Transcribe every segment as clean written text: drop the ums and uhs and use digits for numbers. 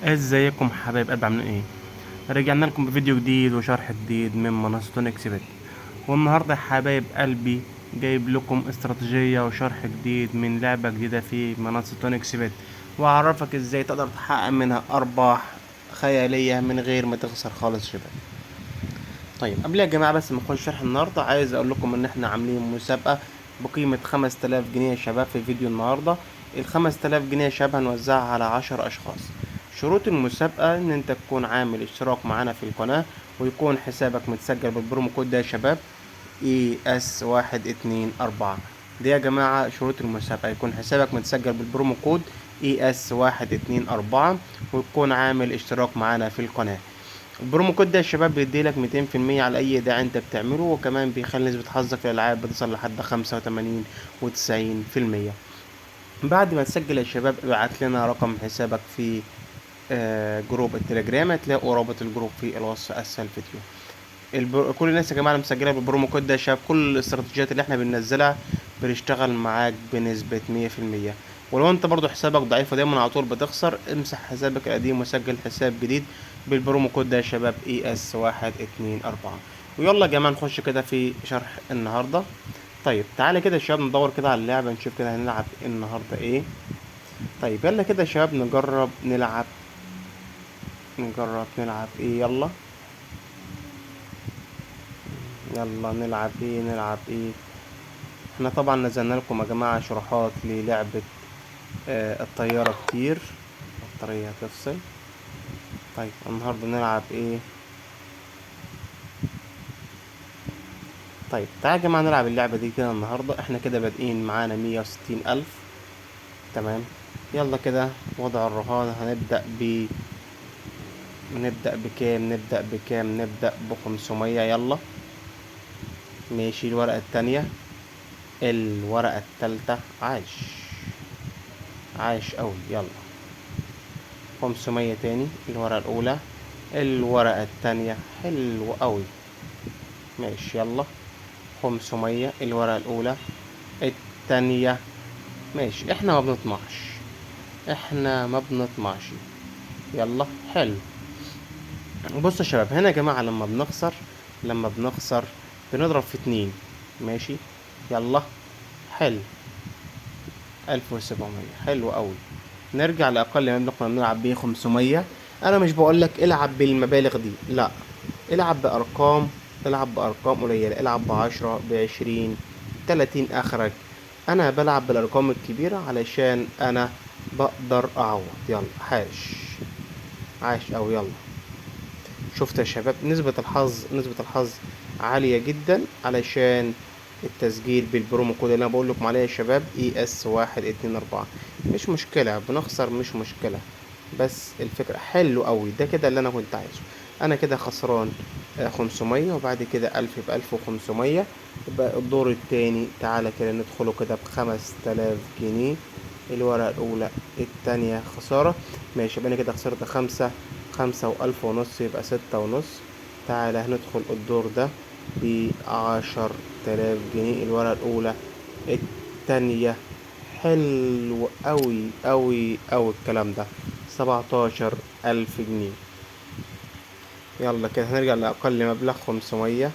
ازيكم حبايب قلب، عاملين ايه؟ رجعنا لكم بفيديو جديد وشرح جديد من منصة اكسبت. والنهارده يا حبايب قلبي جايب لكم استراتيجية وشرح جديد من لعبة جديدة في منصة اكسبت، واعرفك ازاي تقدر تحقق منها ارباح خيالية من غير ما تخسر خالص شباب. طيب قبل يا جماعة بس ما نخش شرح النهاردة، عايز اقول لكم ان احنا عاملين مسابقة بقيمة 5000 جنيه يا شباب في فيديو النهاردة. ال5000 جنيه يا شباب هنوزعها على 10 اشخاص. شروط المسابقة ان انت تكون عامل اشتراك معانا في القناة، ويكون حسابك متسجل بالبرومو كود ده يا شباب ES124. دي يا جماعة شروط المسابقة: يكون حسابك متسجل بالبرومو كود ES124، ويكون عامل اشتراك معانا في القناة. البرومو كود ده يا شباب بيديلك 200% على اي ايداع انت بتعمله، وكمان بيخلي نسبة حظك في الالعاب بتصل لحد 85 و90%. بعد ما تسجل يا شباب ابعت لنا رقم حسابك في جروب التليجرام، هتلاقوا رابط الجروب في الوصف اسفل الفيديو. كل الناس يا جماعه اللي مسجله بالبرومو كود ده يا شباب، كل الاستراتيجيات اللي احنا بننزلها بنشتغل معاك بنسبة 100%. ولو انت برضو حسابك ضعيف ودايما على طول بتخسر، امسح حسابك القديم وسجل حساب جديد بالبرومو كود ده يا شباب ES124. ويلا يا جماعة نخش كده في شرح النهاردة. طيب تعالى كده يا شباب ندور كده على اللعبة، نشوف كده هنلعب النهاردة ايه. طيب يلا كده يا شباب نجرب نلعب ايه. يلا يلا نلعب ايه. احنا طبعا نزلنا لكم يا جماعة شروحات للعبة الطيارة كتير. البطارية هتفصل. طيب النهاردة نلعب ايه؟ طيب تعالى يا جماعة نلعب اللعبة دي كده النهاردة. احنا كده بادئين معانا 160 ألف. تمام. يلا كده وضع الرهان. نبدأ ب500. يلا ماشي. الورقة التانية، الورقة التالتة. عاش أوي. يلا 500 تاني. الورقة الأولى، الورقة التانية. حلو أوي. ماشي. يلا 500. الورقة الأولى، التانية. ماشي. احنا ما بنطمعش. يلا حلو. بص يا شباب، هنا يا جماعة لما بنخسر بنضرب في 2. ماشي. يلا حلو. 1700. حلو قوي. نرجع لأقل مبلغ كنا بنلعب بيه، 500. أنا مش بقولك العب بالمبالغ دي، لا. العب بأرقام العب بأرقام قليلة. العب ب10 ب20 30 آخرك. أنا بلعب بالأرقام الكبيرة علشان أنا بقدر أعوض. يلا عاش أوي. يلا شفت يا شباب، نسبة الحظ عالية جدا علشان التسجيل بالبرومو كود اللي انا بقول لكم عليه يا شباب ES124. مش مشكلة بنخسر، مش مشكلة، بس الفكرة حلو قوي. ده كده اللي انا كنت عايزه. انا كده خسران 500، وبعد كده 1000 ب1500. يبقى الدور التاني تعالى كده ندخله كده ب5000 جنيه. الورقة الأولى، التانية خسارة. ماشي. يبقى أنا كده خسرت 5 و1500، يبقى 6.5. تعالى هندخل الدور ده ب10 تلاف جنيه. الورقة الأولى، التانية. حلو أوي أوي أوي الكلام ده. 17 ألف جنيه. يلا كده هنرجع لأقل مبلغ، 500.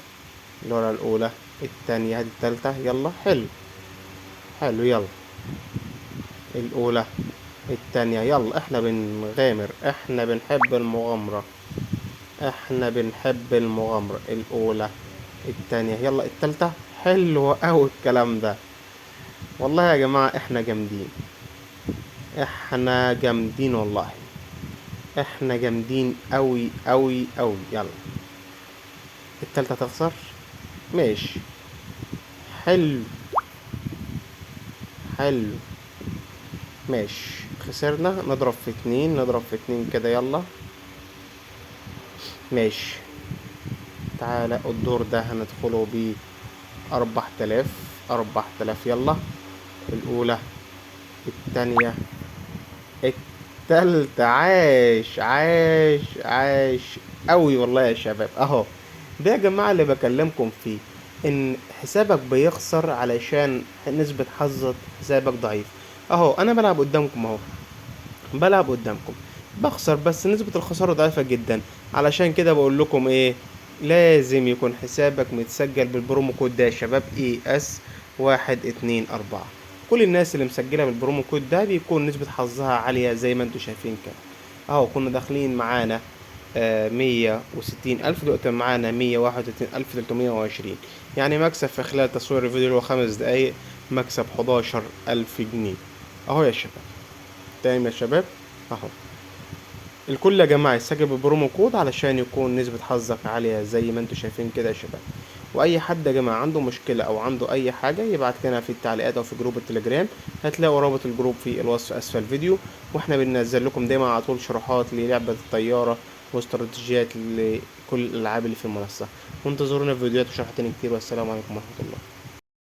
الورقة الأولى، التانية، هذه التالتة. يلا حلو. يلا الأولى، التانية. يلا احنا بنغامر، احنا بنحب المغامرة. الأولى، التانية. يلا التالتة. حلو أوي الكلام ده. والله يا جماعة احنا جامدين والله. احنا جامدين أوي أوي أوي. يلا التالتة تخسر. ماشي. حلو حلو. ماشي. خسرنا. نضرب في اتنين كده. يلا ماشي. تعالى الدور ده هندخله ب4000. يلا الأولى، التانية، التالتة. عاش أوي والله يا شباب. أهو ده يا جماعة اللي بكلمكم فيه، إن حسابك بيخسر علشان نسبة حظك حسابك ضعيف. أهو أنا بلعب قدامكم. بخسر، بس نسبة الخسارة ضعيفة جدا. علشان كده بقول لكم ايه، لازم يكون حسابك متسجل بالبرومو كود ده يا شباب، ES124. كل الناس اللي مسجلة بالبرومو كود ده بيكون نسبة حظها عالية زي ما انتوا شايفين كده. اهو كنا داخلين معانا 160 ألف، دلوقتي معانا 131,320. يعني مكسب في خلال تصوير الفيديو اللي هو 5 دقايق، مكسب 11,000 جنيه. اهو يا شباب، تاني يا شباب، اهو الكل يا جماعة يسجل بالبرومو كود علشان يكون نسبة حظك عالية زي ما انتوا شايفين كده يا شباب. واي حد يا جماعة عنده مشكلة او عنده اي حاجة يبعت لنا في التعليقات او في جروب التليجرام، هتلاقوا رابط الجروب في الوصف اسفل الفيديو. واحنا بننزل لكم دايما على طول شروحات للعبة الطيارة واستراتيجيات لكل الالعاب اللي في المنصة. وانتظرونا في فيديوهات وشرح تاني كتير، والسلام عليكم ورحمة الله.